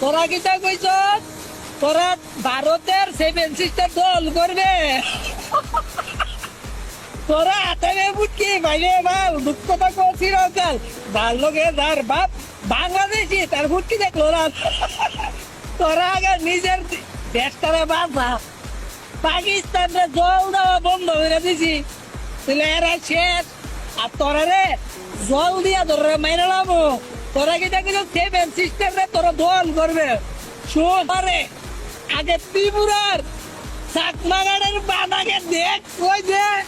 তোরা কিটা কইছ তোরা ভারতের সেভেন সিস্টার দল করবে তোরা হাতে বুটকি ভাইরে বাল দুঃখ তো করছি রকাল ভালো গে যার বাপ বাংলাদেশি তার বুটকি দেখলো না তোরা আগে নিজের দেশটারে বাঁচা পাকিস্তানরে জল দেওয়া বন্ধ করে দিছি তাহলে এরা শেষ আর তোরা রে জল দিয়া ধরে মাইরে লাবো তোরা কিটা কিছু সেভেন সিস্টার রে তোরা দল করবে শোন আরে আগে ত্রিপুরার চাকমাগাড়ের বাদাকে দেখ কই দেখ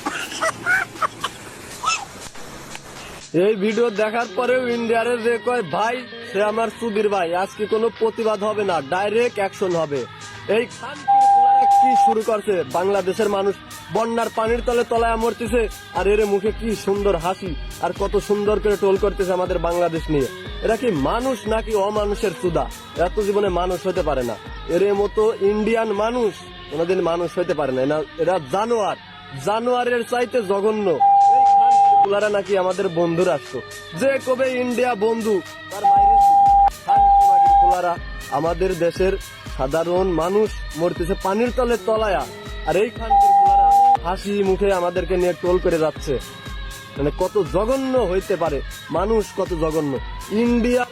এই ভিডিও দেখার পরেও ইন্ডিয়ার যে কয় ভাই সে আমার সুধীর ভাই, আজকে কোনো প্রতিবাদ হবে না, ডাইরেক্ট অ্যাকশন হবে। এই খানকির পোলারা কি শুরু করছে, বাংলাদেশের মানুষ বন্যার পানির তলে তলায় মরতেছে আর এর মুখে কি সুন্দর হাসি আর কত সুন্দর করে টোল করতেছে আমাদের বাংলাদেশ নিয়ে। এরা কি মানুষ নাকি অমানুষের চুদা? এরা তো জীবনে মানুষ হতে পারে না, এর মতো ইন্ডিয়ান মানুষ কোনোদিন মানুষ হতে পারে না। এরা জানোয়ার, জানোয়ারের চাইতে জঘন্য। পোলারা নাকি আমাদের বন্ধু রাষ্ট্র, যে কবে ইন্ডিয়া বন্ধু তার মাইরে খানকি পোলারা আমাদের দেশের সাধারণ মানুষ মরতেছে পানির তলে তলায়া, আর এই খানকির পোলারা হাসি মুখে আমাদেরকে নিয়ে টোল করে যাচ্ছে। মানে কত জঘন্য হইতে পারে মানুষ, কত জঘন্য। ইন্ডিয়া